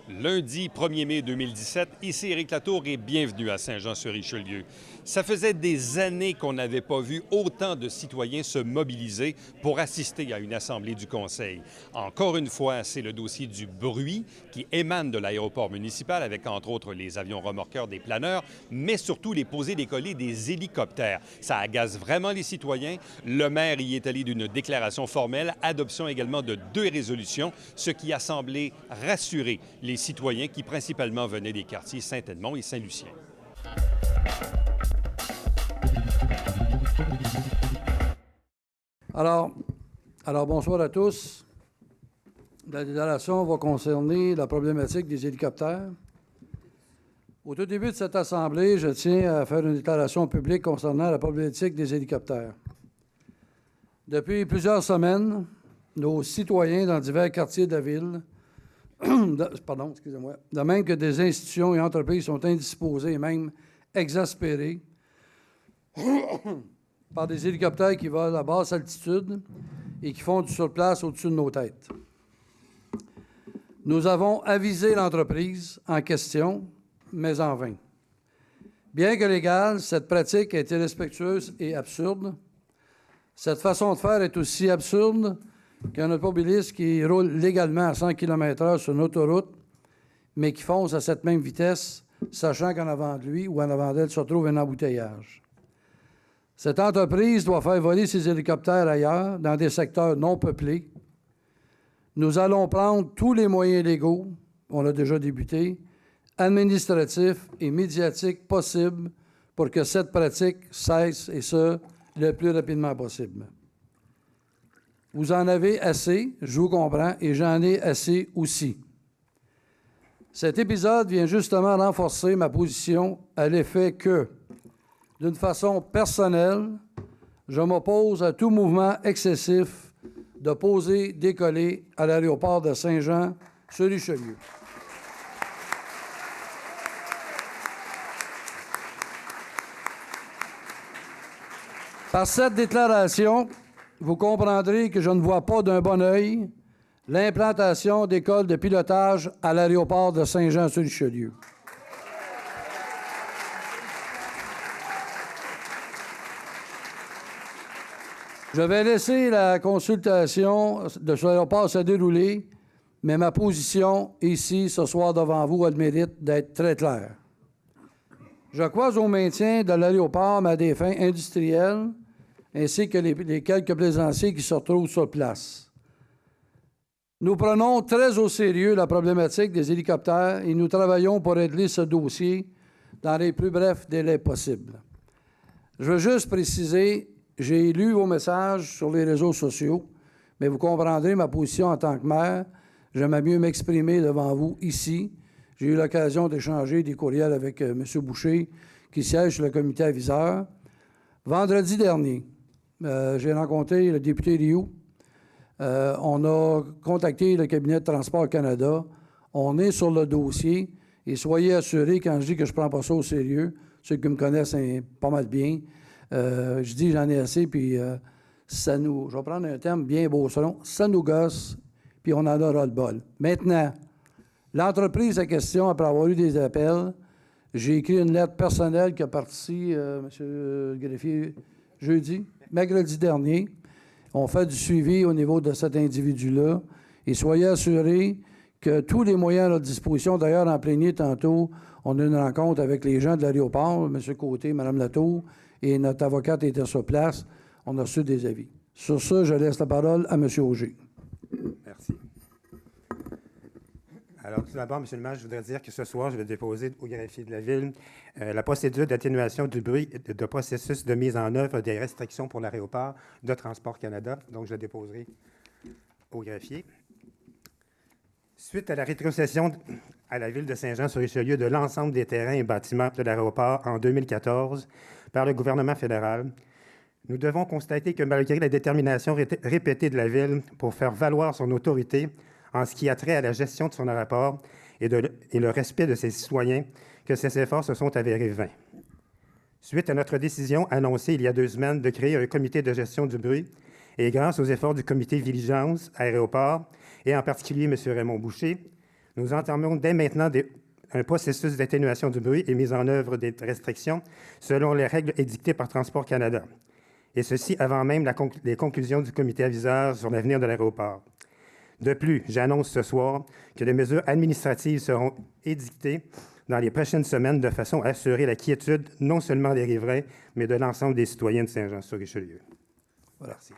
Lundi 1er mai 2017, ici Éric Latour et bienvenue à Saint-Jean-sur-Richelieu. Ça faisait des années qu'on n'avait pas vu autant de citoyens se mobiliser pour assister à une assemblée du Conseil. Encore une fois, c'est le dossier du bruit qui émane de l'aéroport municipal avec entre autres les avions remorqueurs des planeurs, mais surtout les posées décollées des hélicoptères. Ça agace vraiment les citoyens. Le maire y est allé d'une déclaration formelle, adoption également de 2 résolutions, ce qui a semblé rassurer les citoyens qui principalement venaient des quartiers Saint-Edmond et Saint-Lucien. Alors, bonsoir à tous. La déclaration va concerner la problématique des hélicoptères. Au tout début de cette Assemblée, je tiens à faire une déclaration publique concernant la problématique des hélicoptères. Depuis plusieurs semaines, nos citoyens dans divers quartiers de la ville, de même que des institutions et entreprises sont indisposés et même exaspérés par des hélicoptères qui volent à basse altitude et qui font du surplace au-dessus de nos têtes. Nous avons avisé l'entreprise en question, mais en vain. Bien que légale, cette pratique est irrespectueuse et absurde. Cette façon de faire est aussi absurde qu'un automobiliste qui roule légalement à 100 km/h sur une autoroute, mais qui fonce à cette même vitesse, sachant qu'en avant de lui ou en avant d'elle se trouve un embouteillage. Cette entreprise doit faire voler ses hélicoptères ailleurs, dans des secteurs non peuplés. Nous allons prendre tous les moyens légaux, on a déjà débuté, administratifs et médiatiques possibles pour que cette pratique cesse, et ce, le plus rapidement possible. Vous en avez assez, je vous comprends, et j'en ai assez aussi. Cet épisode vient justement renforcer ma position à l'effet que, d'une façon personnelle, je m'oppose à tout mouvement excessif de poser, décoller à l'aéroport de Saint-Jean-sur-Richelieu. Par cette déclaration, vous comprendrez que je ne vois pas d'un bon œil l'implantation d'écoles de pilotage à l'aéroport de Saint-Jean-sur-Richelieu. Je vais laisser la consultation de ce aéroport se dérouler, mais ma position ici, ce soir devant vous, a le mérite d'être très claire. Je crois au maintien de l'aéroport, mais à des fins industrielles, ainsi que les quelques plaisanciers qui se retrouvent sur place. Nous prenons très au sérieux la problématique des hélicoptères et nous travaillons pour régler ce dossier dans les plus brefs délais possibles. Je veux juste préciser, j'ai lu vos messages sur les réseaux sociaux, mais vous comprendrez ma position en tant que maire. J'aimerais mieux m'exprimer devant vous ici. J'ai eu l'occasion d'échanger des courriels avec M. Boucher, qui siège sur le comité aviseur. Vendredi dernier, j'ai rencontré le député Rioux. On a contacté le cabinet de Transport Canada. On est sur le dossier et soyez assurés, quand je dis que je ne prends pas ça au sérieux, ceux qui me connaissent pas mal bien, je dis j'en ai assez, puis ça nous, je vais prendre un terme bien beauceron, ça nous gosse, puis on en aura le bol. Maintenant, l'entreprise en question, après avoir eu des appels, j'ai écrit une lettre personnelle qui est partie, M. le greffier, mercredi dernier. On fait du suivi au niveau de cet individu-là. Et soyez assurés que tous les moyens à notre disposition, d'ailleurs, en plénier tantôt, on a une rencontre avec les gens de l'aéroport, M. Côté, Mme Latour, et notre avocate était sur place. On a reçu des avis. Sur ça, je laisse la parole à M. Auger. Merci. Alors, tout d'abord, M. le maire, je voudrais dire que ce soir, je vais déposer au greffier de la Ville la procédure d'atténuation du bruit de processus de mise en œuvre des restrictions pour l'aéroport de Transport Canada. Donc, je la déposerai au greffier. Suite à la rétrocession à la Ville de Saint-Jean-sur-Richelieu de l'ensemble des terrains et bâtiments de l'aéroport en 2014 par le gouvernement fédéral, nous devons constater que malgré la détermination répétée de la Ville pour faire valoir son autorité en ce qui a trait à la gestion de son aéroport et le respect de ses citoyens, que ces efforts se sont avérés vains. Suite à notre décision annoncée il y a 2 semaines de créer un comité de gestion du bruit, et grâce aux efforts du comité Vigilance Aéroport, et en particulier M. Raymond Boucher, Nous entamons dès maintenant un processus d'atténuation du bruit et mise en œuvre des restrictions selon les règles édictées par Transport Canada, et ceci avant même les conclusions du comité aviseur sur l'avenir de l'aéroport. De plus, j'annonce ce soir que des mesures administratives seront édictées dans les prochaines semaines de façon à assurer la quiétude non seulement des riverains, mais de l'ensemble des citoyens de Saint-Jean-sur-Richelieu. Voilà. Merci.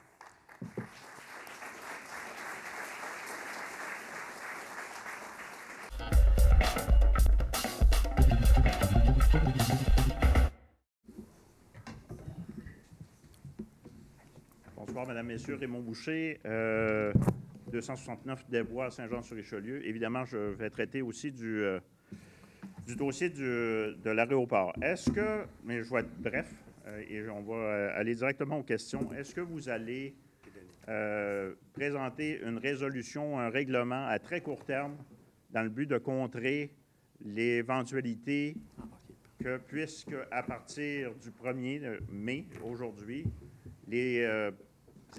Bonsoir, Mesdames, Messieurs. Raymond Boucher, 269 des Bois à Saint-Jean-sur-Richelieu. Évidemment, je vais traiter aussi du dossier de l'aéroport. Est-ce que, mais je vais être bref et on va aller directement aux questions. Est-ce que vous allez présenter une résolution, un règlement à très court terme dans le but de contrer l'éventualité que, puisque à partir du 1er mai, aujourd'hui, les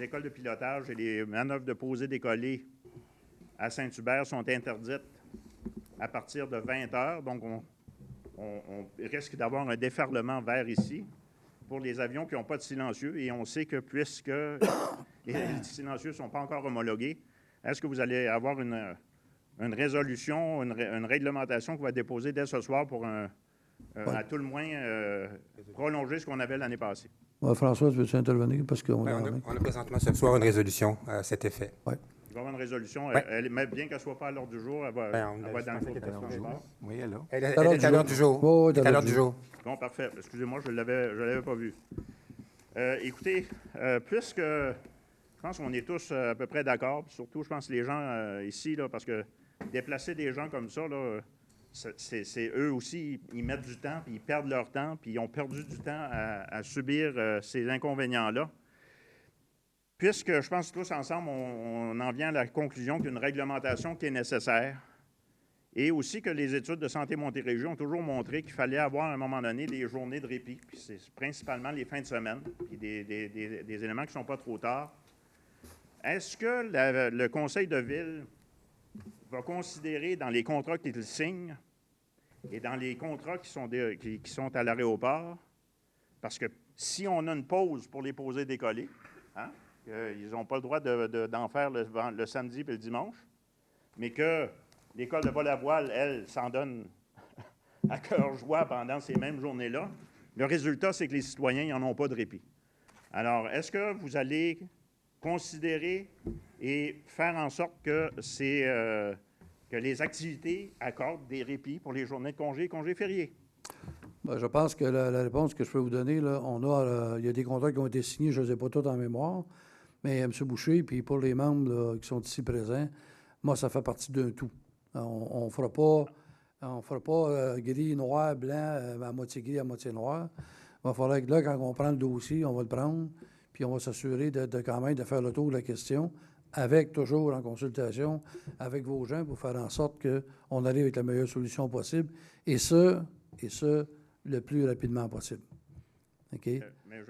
écoles de pilotage et les manœuvres de posée décollée à Saint-Hubert sont interdites à partir de 20 heures. Donc, on risque d'avoir un déferlement vers ici pour les avions qui n'ont pas de silencieux. Et on sait que puisque les silencieux ne sont pas encore homologués, est-ce que vous allez avoir une résolution, une réglementation qu'on va déposer dès ce soir pour, à tout le moins, prolonger ce qu'on avait l'année passée? François, veux-tu intervenir? Parce qu'on on a présentement ce soir une résolution à cet effet. Oui. Il va y avoir une résolution. Ouais. Bien qu'elle ne soit pas à l'ordre du jour, elle va être dans le cours de transport. Oui, elle est là. Elle est à l'heure du jour. Oui, Elle est à l'heure du jour. Bon, parfait. Excusez-moi, je ne l'avais pas vu. Écoutez, puisque je pense qu'on est tous à peu près d'accord, surtout, je pense, les gens ici, là, parce que déplacer des gens comme ça, là, c'est eux aussi, ils mettent du temps, puis ils perdent leur temps, puis ils ont perdu du temps à subir ces inconvénients-là. Puisque je pense que tous ensemble, on en vient à la conclusion qu'une réglementation qui est nécessaire et aussi que les études de Santé Montérégie ont toujours montré qu'il fallait avoir à un moment donné des journées de répit, puis c'est principalement les fins de semaine, puis des éléments qui ne sont pas trop tard. Est-ce que le conseil de ville va considérer dans les contrats qu'il signe et dans les contrats qui sont à l'aéroport, parce que si on a une pause pour les poser décoller, hein, ils n'ont pas le droit d'en faire le samedi et le dimanche, mais que l'école de vol à voile, elle, s'en donne à cœur joie pendant ces mêmes journées-là. Le résultat, c'est que les citoyens n'en ont pas de répit. Alors, est-ce que vous allez considérer et faire en sorte que les activités accordent des répits pour les journées de congés et congés fériés? Bien, je pense que la réponse que je peux vous donner, là, il y a des contrats qui ont été signés, je ne les ai pas tous en mémoire, mais M. Boucher, puis pour les membres là, qui sont ici présents, moi, ça fait partie d'un tout. On ne fera pas gris, noir, blanc, à moitié gris, à moitié noir. Il va falloir que là, quand on prend le dossier, on va le prendre, puis on va s'assurer de quand même de faire le tour de la question, avec toujours en consultation avec vos gens pour faire en sorte qu'on arrive avec la meilleure solution possible, et ce le plus rapidement possible. OK?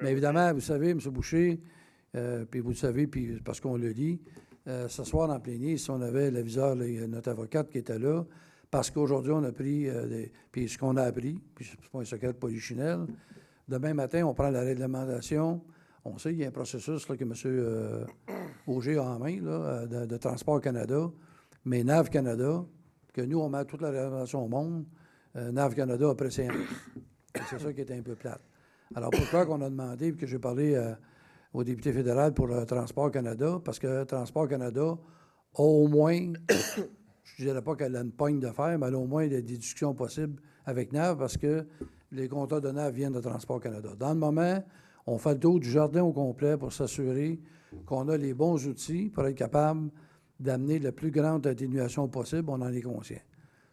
Mais évidemment, vous savez, M. Boucher, puis vous le savez, puis parce qu'on le dit, ce soir en plénier, si on avait l'aviseur, notre avocate qui était là, parce qu'aujourd'hui, on a pris, puis ce qu'on a appris, puis c'est pas un secret de polichinelle, demain matin, on prend la réglementation. On sait qu'il y a un processus là, que M. Auger a en main là, de Transport Canada, mais NAV Canada, que nous, on met toute la réglementation au monde, NAV Canada a pressé un. C'est ça qui est un peu plate. Alors, pourquoi qu'on a demandé, puis que j'ai parlé au député fédéral pour le Transport Canada, parce que Transport Canada a au moins, je ne dirais pas qu'elle a une pogne de fer, mais elle a au moins des discussions possibles avec NAV, parce que les contrats de NAV viennent de Transport Canada. Dans le moment, on fait le tour du jardin au complet pour s'assurer qu'on a les bons outils pour être capable d'amener la plus grande atténuation possible. On en est conscient.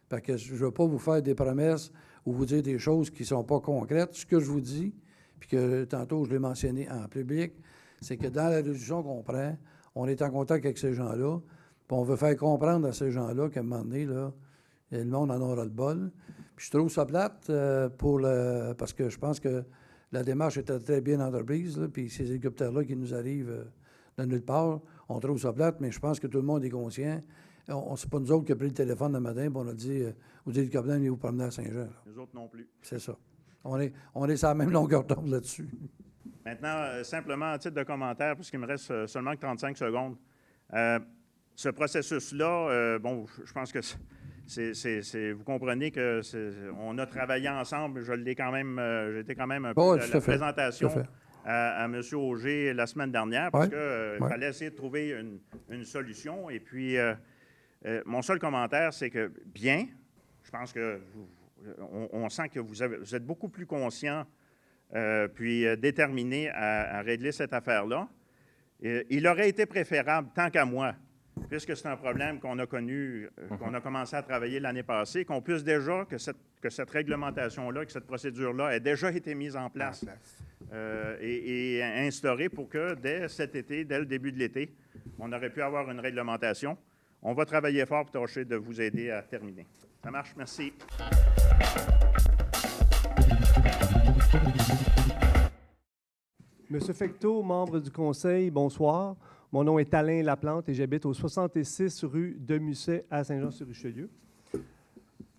Parce que je ne veux pas vous faire des promesses ou vous dire des choses qui ne sont pas concrètes. Ce que je vous dis, puis que tantôt je l'ai mentionné en public, c'est que dans la résolution qu'on prend, on est en contact avec ces gens-là, puis on veut faire comprendre à ces gens-là qu'à un moment donné, là, le monde en aura le bol. Puis je trouve ça plate parce que je pense que la démarche était très bien entreprise, là, puis ces hélicoptères-là qui nous arrivent de nulle part, on trouve ça plate, mais je pense que tout le monde est conscient C'est pas nous autres qui avons pris le téléphone le matin et on a dit aux hélicoptères, allez vous promener à Saint-Jean. Là. Les autres non plus. C'est ça. On est sur la même longueur d'onde là-dessus. Maintenant, simplement, à titre de commentaire, puisqu'il me reste seulement que 35 secondes, ce processus-là, bon, je pense que vous comprenez qu'on a travaillé ensemble. J'étais quand même un peu la présentation à M. Auger la semaine dernière parce qu'il fallait essayer de trouver une solution. Et puis, mon seul commentaire, c'est que je pense que on sent que vous êtes beaucoup plus conscient puis déterminé à régler cette affaire-là. Il aurait été préférable, tant qu'à moi, puisque c'est un problème qu'on a connu, qu'on a commencé à travailler l'année passée, qu'on puisse déjà, que cette réglementation-là, que cette procédure-là ait déjà été mise en place et instaurée pour que dès cet été, dès le début de l'été, on aurait pu avoir une réglementation. On va travailler fort pour tâcher de vous aider à terminer. Ça marche? Merci. Monsieur Fecteau, membre du Conseil, bonsoir. Mon nom est Alain Laplante et j'habite au 66 rue de Musset à Saint-Jean-sur-Richelieu.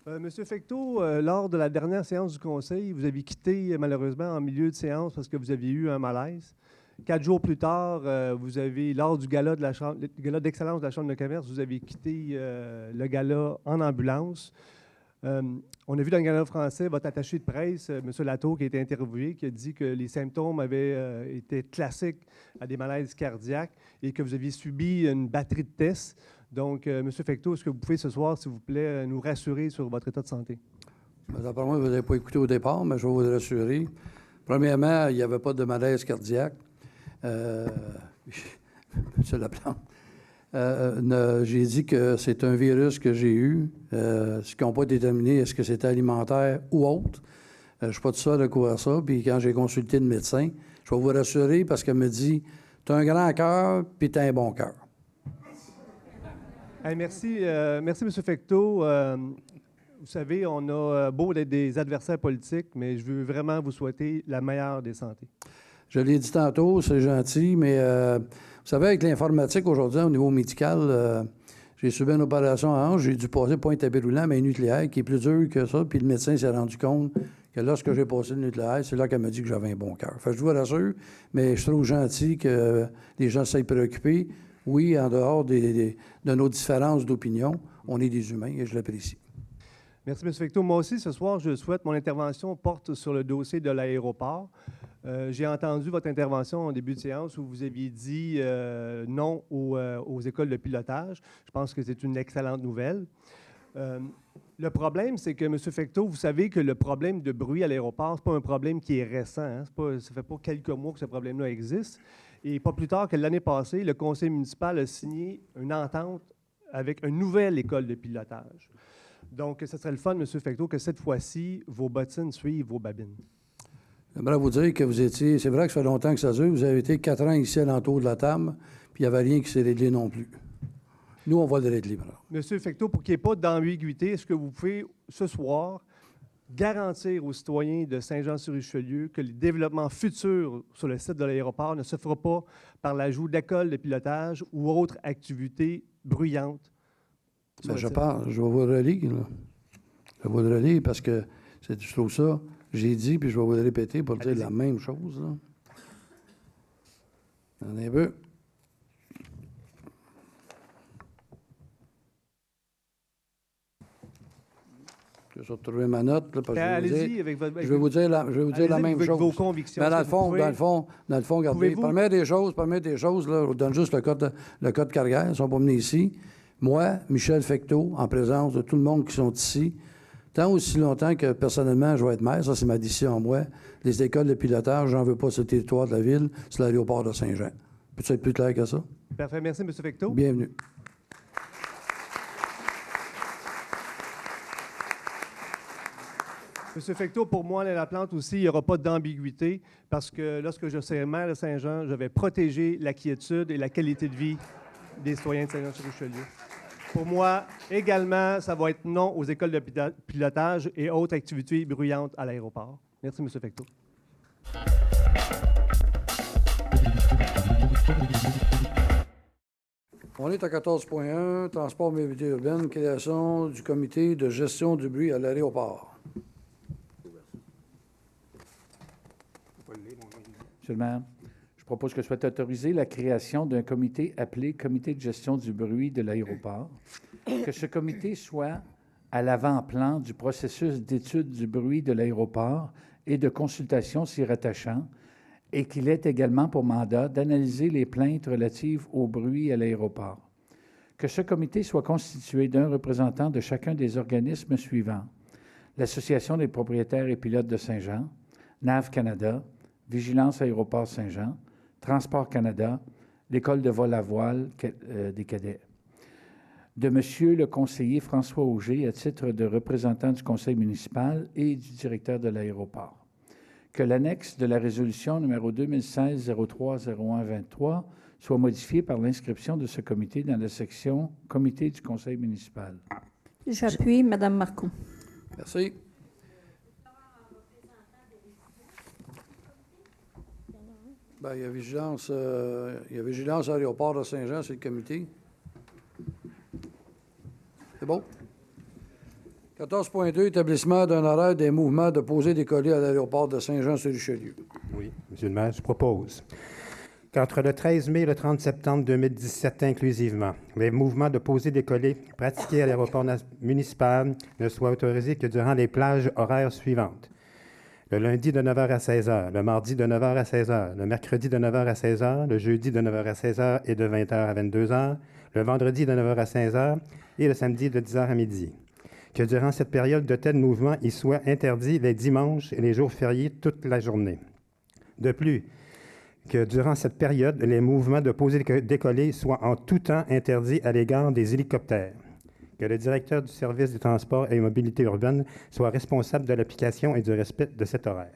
Monsieur Fecteau, lors de la dernière séance du Conseil, vous avez quitté malheureusement en milieu de séance parce que vous aviez eu un malaise. 4 jours plus tard, vous avez, lors du gala d'excellence de la Chambre de commerce, vous avez quitté le gala en ambulance. On a vu dans le gala français votre attaché de presse, M. Latour, qui a été interviewé, qui a dit que les symptômes avaient été classiques à des malaises cardiaques et que vous aviez subi une batterie de tests. Donc, M. Fecteau, est-ce que vous pouvez ce soir, s'il vous plaît, nous rassurer sur votre état de santé? D'après moi, vous n'avez pas écouté au départ, mais je vais vous rassurer. Premièrement, il n'y avait pas de malaise cardiaque. M. Laplante. J'ai dit que c'est un virus que j'ai eu, ce qui n'ont pas déterminé est-ce que c'était alimentaire ou autre. Je ne suis pas tout seul à couvrir ça. Puis quand j'ai consulté le médecin, je vais vous rassurer parce qu'elle me dit « Tu as un grand cœur, puis tu as un bon cœur. » Hey, merci, M. Fecteau. Vous savez, on a beau d'être des adversaires politiques, mais je veux vraiment vous souhaiter la meilleure des santé. Je l'ai dit tantôt, c'est gentil, mais vous savez, avec l'informatique aujourd'hui, au niveau médical, j'ai subi une opération à hanche, j'ai dû passer point tapis roulant, mais un nucléaire qui est plus dur que ça, puis le médecin s'est rendu compte que lorsque j'ai passé le nucléaire, c'est là qu'elle m'a dit que j'avais un bon cœur. Fait que je vous rassure, mais je trouve gentil que les gens s'aient préoccupés. Oui, en dehors de nos différences d'opinion, on est des humains et je l'apprécie. Merci, M. Fecteau. Moi aussi, ce soir, je souhaite, mon intervention porte sur le dossier de l'aéroport. J'ai entendu votre intervention en début de séance où vous aviez dit non aux écoles de pilotage. Je pense que c'est une excellente nouvelle. Le problème, c'est que, M. Fecteau, vous savez que le problème de bruit à l'aéroport, ce n'est pas un problème qui est récent. Hein? Ça ne fait pas quelques mois que ce problème-là existe. Et pas plus tard que l'année passée, le conseil municipal a signé une entente avec une nouvelle école de pilotage. Donc, ce serait le fun, M. Fecteau, que cette fois-ci, vos bottines suivent vos babines. J'aimerais vous dire que vous étiez... C'est vrai que ça fait longtemps que ça dure. Vous avez été 4 ans ici à l'entour de la table, puis il n'y avait rien qui s'est réglé non plus. Nous, on va le régler, maintenant. M. Fecteau, pour qu'il n'y ait pas d'ambiguïté, est-ce que vous pouvez, ce soir, garantir aux citoyens de Saint-Jean-sur-Richelieu que le développement futur sur le site de l'aéroport ne se fera pas par l'ajout d'écoles de pilotage ou autres activités bruyantes? Bien, je vais vous le relire, là. Je vais vous le relire parce que je trouve ça, j'ai dit, puis je vais vous le répéter pour dire la même chose, là. Attendez un peu. Je vais retrouver ma note. Là, allez-y avec votre... Je vais vous dire la même chose. Vos convictions. Mais dans le fond, regardez, première des choses, là, je vous donne juste le code carrière, ils ne sont pas venus ici. Moi, Michel Fecteau, en présence de tout le monde qui sont ici, tant aussi longtemps que personnellement je vais être maire, ça c'est ma décision moi, les écoles de pilotage, j'en veux pas sur le territoire de la ville, c'est l'aéroport de Saint-Jean. Peux-tu être plus clair que ça? Parfait. Merci, M. Fecteau. Bienvenue. M. Fecteau, pour moi, à la plante aussi, il n'y aura pas d'ambiguïté parce que lorsque je serai maire de Saint-Jean, je vais protéger la quiétude et la qualité de vie des citoyens de Saint-Jean-sur-Richelieu. Pour moi, également, ça va être non aux écoles de pilotage et autres activités bruyantes à l'aéroport. Merci, M. Fecteau. On est à 14.1, transport mobilité urbaine, création du comité de gestion du bruit à l'aéroport. Monsieur le maire, je propose que soit autorisée la création d'un comité appelé Comité de gestion du bruit de l'aéroport, que ce comité soit à l'avant-plan du processus d'étude du bruit de l'aéroport et de consultation s'y rattachant, et qu'il ait également pour mandat d'analyser les plaintes relatives au bruit à l'aéroport. Que ce comité soit constitué d'un représentant de chacun des organismes suivants: l'Association des propriétaires et pilotes de Saint-Jean, NAV Canada, Vigilance Aéroport Saint-Jean, Transport Canada, l'École de vol à voile des cadets. De Monsieur le conseiller François Auger à titre de représentant du conseil municipal et du directeur de l'aéroport. Que l'annexe de la résolution numéro 2016-03-01-23 soit modifiée par l'inscription de ce comité dans la section « Comité du conseil municipal ». J'appuie, Mme Marcoux. Merci. Bien, il y a Vigilance Aéroport de Saint-Jean, c'est le comité. C'est bon? 14.2, établissement d'un horaire des mouvements de posée décollée à l'aéroport de Saint-Jean-sur-Richelieu. Oui, Monsieur le maire, je propose qu'entre le 13 mai et le 30 septembre 2017 inclusivement, les mouvements de posée décollée pratiqués à l'aéroport municipal ne soient autorisés que durant les plages horaires suivantes: le lundi de 9h à 16h, le mardi de 9h à 16h, le mercredi de 9h à 16h, le jeudi de 9h à 16h et de 20h à 22h, le vendredi de 9h à 16h et le samedi de 10h à midi. Que durant cette période, de tels mouvements y soient interdits les dimanches et les jours fériés toute la journée. De plus, que durant cette période, les mouvements de posée décollée soient en tout temps interdits à l'égard des hélicoptères. Que le directeur du service du transport et mobilité urbaine soit responsable de l'application et du respect de cet horaire.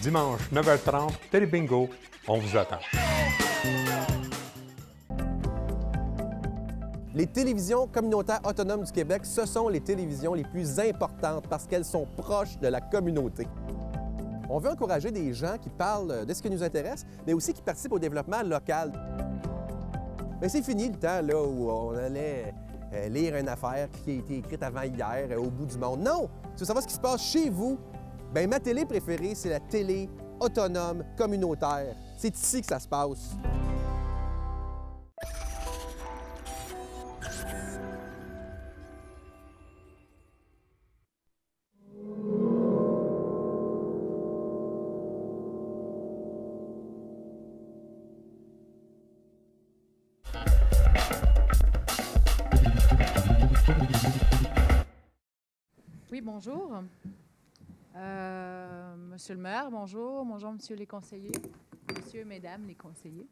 Dimanche, 9h30, Télébingo, on vous attend. Les télévisions communautaires autonomes du Québec, ce sont les télévisions les plus importantes parce qu'elles sont proches de la communauté. On veut encourager des gens qui parlent de ce qui nous intéresse, mais aussi qui participent au développement local. Mais c'est fini le temps là, où on allait lire une affaire qui a été écrite avant hier au bout du monde. Non! Tu veux savoir ce qui se passe chez vous? Bien, ma télé préférée, c'est la télé autonome communautaire. C'est ici que ça se passe. Oui, bonjour. Monsieur le maire, bonjour. Bonjour, monsieur les conseillers. Messieurs et mesdames les conseillers.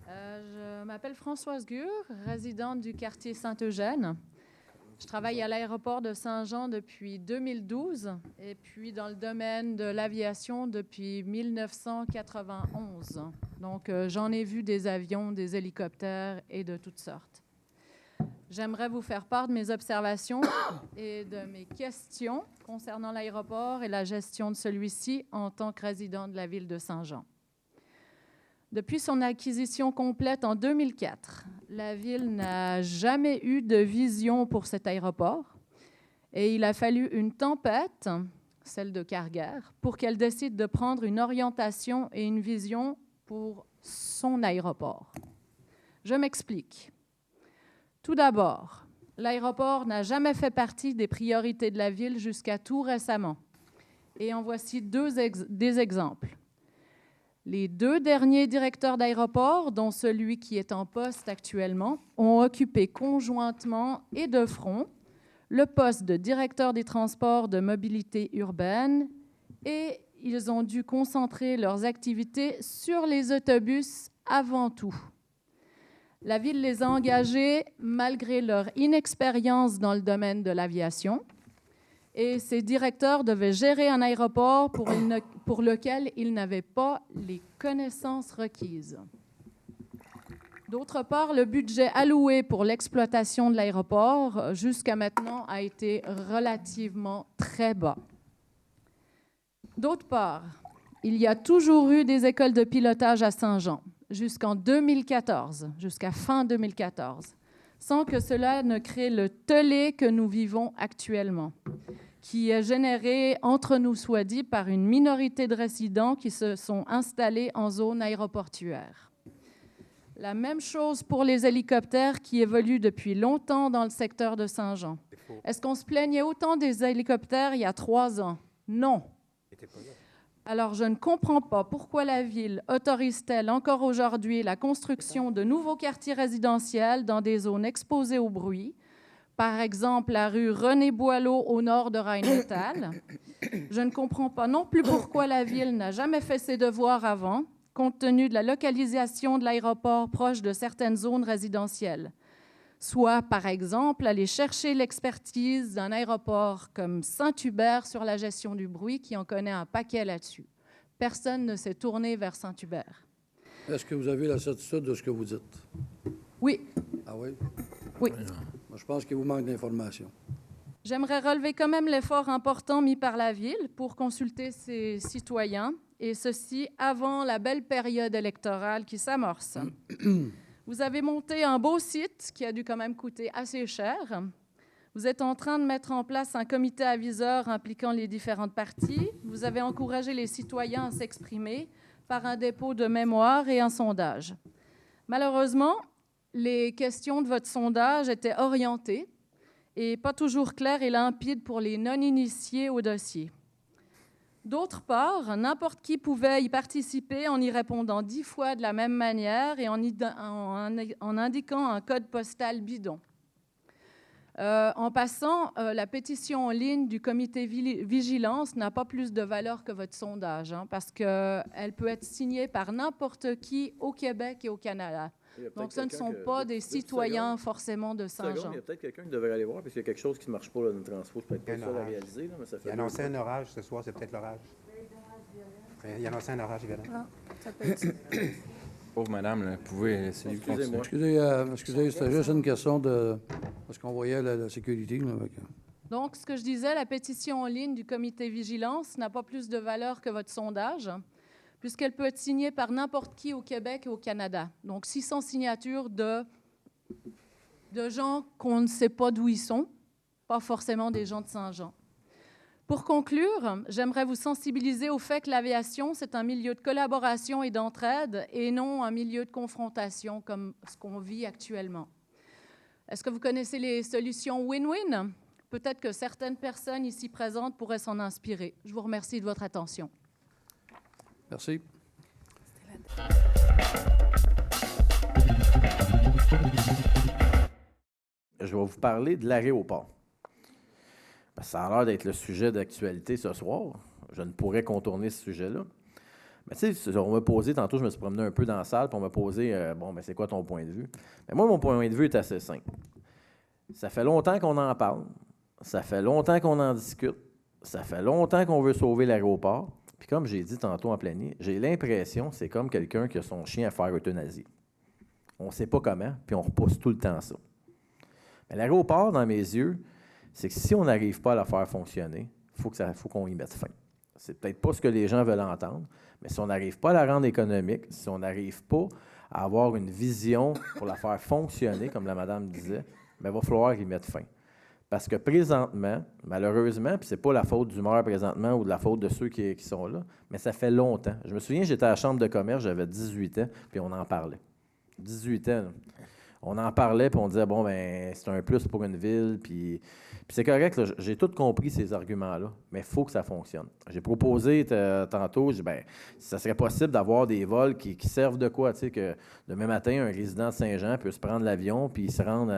Je m'appelle Françoise Gur, résidente du quartier Saint-Eugène. Je travaille à l'aéroport de Saint-Jean depuis 2012 et puis dans le domaine de l'aviation depuis 1991. Donc, j'en ai vu des avions, des hélicoptères et de toutes sortes. J'aimerais vous faire part de mes observations et de mes questions concernant l'aéroport et la gestion de celui-ci en tant que résident de la ville de Saint-Jean. Depuis son acquisition complète en 2004, la ville n'a jamais eu de vision pour cet aéroport et il a fallu une tempête, celle de Carguer, pour qu'elle décide de prendre une orientation et une vision pour son aéroport. Je m'explique. Tout d'abord, l'aéroport n'a jamais fait partie des priorités de la ville jusqu'à tout récemment. Et en voici des exemples. Les 2 derniers directeurs d'aéroport, dont celui qui est en poste actuellement, ont occupé conjointement et de front le poste de directeur des transports de mobilité urbaine et ils ont dû concentrer leurs activités sur les autobus avant tout. La Ville les a engagés malgré leur inexpérience dans le domaine de l'aviation. Et ces directeurs devaient gérer un aéroport pour lequel ils n'avaient pas les connaissances requises. D'autre part, le budget alloué pour l'exploitation de l'aéroport jusqu'à maintenant a été relativement très bas. D'autre part, il y a toujours eu des écoles de pilotage à Saint-Jean jusqu'en 2014, jusqu'à fin 2014, sans que cela ne crée le tollé que nous vivons actuellement, qui est généré, entre nous soit dit, par une minorité de résidents qui se sont installés en zone aéroportuaire. La même chose pour les hélicoptères qui évoluent depuis longtemps dans le secteur de Saint-Jean. Est-ce qu'on se plaignait autant des hélicoptères il y a 3 ans? Non. Alors, je ne comprends pas pourquoi la Ville autorise-t-elle encore aujourd'hui la construction de nouveaux quartiers résidentiels dans des zones exposées au bruit, par exemple la rue René-Boileau au nord de Rheinmetall. Je ne comprends pas non plus pourquoi la Ville n'a jamais fait ses devoirs avant, compte tenu de la localisation de l'aéroport proche de certaines zones résidentielles. Soit, par exemple, aller chercher l'expertise d'un aéroport comme Saint-Hubert sur la gestion du bruit, qui en connaît un paquet là-dessus. Personne ne s'est tourné vers Saint-Hubert. Est-ce que vous avez la certitude de ce que vous dites? Oui. Ah oui? Oui. Moi, je pense qu'il vous manque d'informations. J'aimerais relever quand même l'effort important mis par la Ville pour consulter ses citoyens, et ceci avant la belle période électorale qui s'amorce. Vous avez monté un beau site qui a dû quand même coûter assez cher. Vous êtes en train de mettre en place un comité aviseur impliquant les différentes parties. Vous avez encouragé les citoyens à s'exprimer par un dépôt de mémoire et un sondage. Malheureusement, les questions de votre sondage étaient orientées et pas toujours claires et limpides pour les non-initiés au dossier. D'autre part, n'importe qui pouvait y participer en y répondant 10 fois de la même manière et en indiquant un code postal bidon. En passant, la pétition en ligne du comité Vigilance n'a pas plus de valeur que votre sondage, parce qu'elle peut être signée par n'importe qui au Québec et au Canada. Donc, ce ne sont pas des citoyens forcément de Saint-Jean. Il y a peut-être quelqu'un qui devrait aller voir, parce qu'il y a quelque chose qui ne marche pas, là, dans le transport. C'est peut-être pas ça à réaliser, là, mais ça fait... Il annonçait un orage ce soir, c'est peut-être l'orage. Il annonçait un orage violent. Ah, ça peut être... Pauvre madame, là, vous pouvez essayer de continuer. Excusez, c'était juste une question de... Parce qu'on voyait la sécurité. Là, avec... Donc, ce que je disais, la pétition en ligne du comité Vigilance n'a pas plus de valeur que votre sondage, puisqu'elle peut être signée par n'importe qui au Québec et au Canada. Donc, 600 signatures de gens qu'on ne sait pas d'où ils sont, pas forcément des gens de Saint-Jean. Pour conclure, j'aimerais vous sensibiliser au fait que l'aviation, c'est un milieu de collaboration et d'entraide et non un milieu de confrontation comme ce qu'on vit actuellement. Est-ce que vous connaissez les solutions win-win? Peut-être que certaines personnes ici présentes pourraient s'en inspirer. Je vous remercie de votre attention. Merci. Je vais vous parler de l'aéroport. Ça a l'air d'être le sujet d'actualité ce soir. Je ne pourrais contourner ce sujet-là. Mais tu sais, on m'a posé, tantôt, je me suis promené un peu dans la salle, puis on m'a posé, c'est quoi ton point de vue? Mais moi, mon point de vue est assez simple. Ça fait longtemps qu'on en parle. Ça fait longtemps qu'on en discute. Ça fait longtemps qu'on veut sauver l'aéroport. Puis comme j'ai dit tantôt en plénier, j'ai l'impression que c'est comme quelqu'un qui a son chien à faire euthanasie. On ne sait pas comment, puis on repousse tout le temps ça. Mais l'aéroport, dans mes yeux, c'est que si on n'arrive pas à la faire fonctionner, il faut qu'on y mette fin. C'est peut-être pas ce que les gens veulent entendre, mais si on n'arrive pas à la rendre économique, si on n'arrive pas à avoir une vision pour la faire fonctionner, comme la madame disait, bien, il va falloir y mettre fin. Parce que présentement, malheureusement, puis c'est pas la faute du maire présentement ou de la faute de ceux qui sont là, mais ça fait longtemps. Je me souviens, j'étais à la chambre de commerce, j'avais 18 ans, puis on en parlait. 18 ans, là. On en parlait, puis on disait, c'est un plus pour une ville, puis c'est correct, là, j'ai tout compris ces arguments-là, mais il faut que ça fonctionne. J'ai proposé tantôt, j'ai dit, ça serait possible d'avoir des vols qui servent de quoi, tu sais, que demain matin, un résident de Saint-Jean peut se prendre l'avion, puis se rendre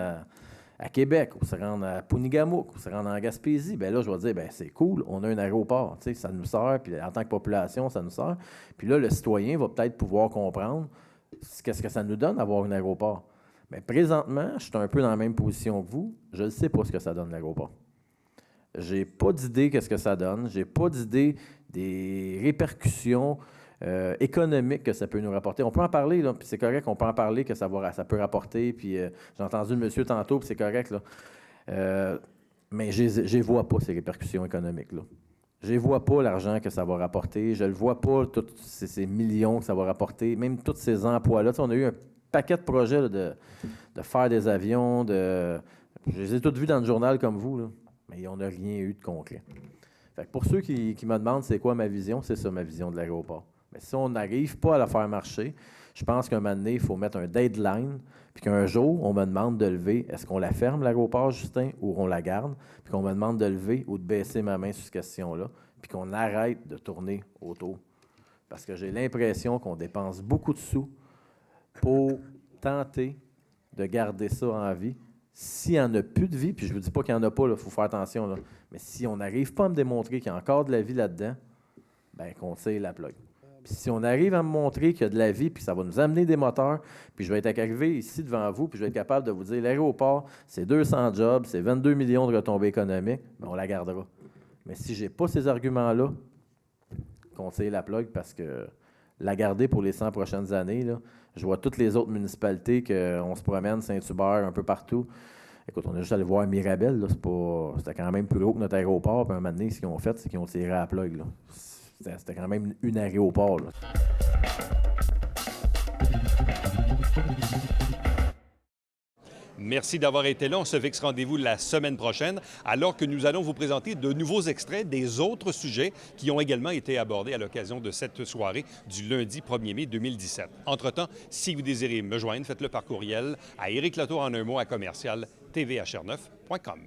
à Québec, ou se rendre à Pounigamouk, ou se rendre en Gaspésie. Bien là, je vais dire, c'est cool, on a un aéroport, tu sais, ça nous sert, puis en tant que population, ça nous sert. Puis là, le citoyen va peut-être pouvoir comprendre qu'est-ce que ça nous donne d'avoir un aéroport. Mais présentement, je suis un peu dans la même position que vous. Je ne sais pas ce que ça donne, l'aéroport. Je n'ai pas d'idée qu'est-ce que ça donne. Je n'ai pas d'idée des répercussions économiques que ça peut nous rapporter. On peut en parler, là, puis c'est correct, on peut en parler que ça peut rapporter, puis j'ai entendu le monsieur tantôt, puis c'est correct, là. Mais je ne vois pas ces répercussions économiques, là. Je ne vois pas l'argent que ça va rapporter. Je ne vois pas tous ces millions que ça va rapporter, même tous ces emplois-là. Tu sais, on a eu un paquet de projets là, de faire des avions. Je les ai tous vus dans le journal comme vous, là, mais on n'a rien eu de concret. Fait que pour ceux qui me demandent c'est quoi ma vision, c'est ça ma vision de l'aéroport. Mais si on n'arrive pas à la faire marcher, je pense qu'un moment donné, il faut mettre un deadline, puis qu'un jour, on me demande de lever, est-ce qu'on la ferme, l'aéroport, Justin, ou on la garde, puis qu'on me demande de lever ou de baisser ma main sur cette question-là, puis qu'on arrête de tourner autour. Parce que j'ai l'impression qu'on dépense beaucoup de sous pour tenter de garder ça en vie. S'il n'y en a plus de vie, puis je ne vous dis pas qu'il n'y en a pas, il faut faire attention, là, mais si on n'arrive pas à me démontrer qu'il y a encore de la vie là-dedans, bien qu'on tire la plug. Puis si on arrive à me montrer qu'il y a de la vie, puis ça va nous amener des moteurs, puis je vais être arrivé ici devant vous, puis je vais être capable de vous dire, l'aéroport, c'est 200 jobs, c'est 22 millions de retombées économiques, bien on la gardera. Mais si je n'ai pas ces arguments-là, qu'on tire la plug, parce que la garder pour les 100 prochaines années, là, je vois toutes les autres municipalités qu'on se promène, Saint-Hubert, un peu partout. Écoute, on a juste allé voir Mirabel, là, c'était quand même plus gros que notre aéroport, puis un moment donné, ce qu'ils ont fait, c'est qu'ils ont tiré la plug, là. C'était quand même une aéroport, là. Merci d'avoir été là. On se fixe rendez-vous la semaine prochaine, alors que nous allons vous présenter de nouveaux extraits des autres sujets qui ont également été abordés à l'occasion de cette soirée du lundi 1er mai 2017. Entre-temps, si vous désirez me joindre, faites-le par courriel à Éric Latour en un mot à commercial tvhr9.com.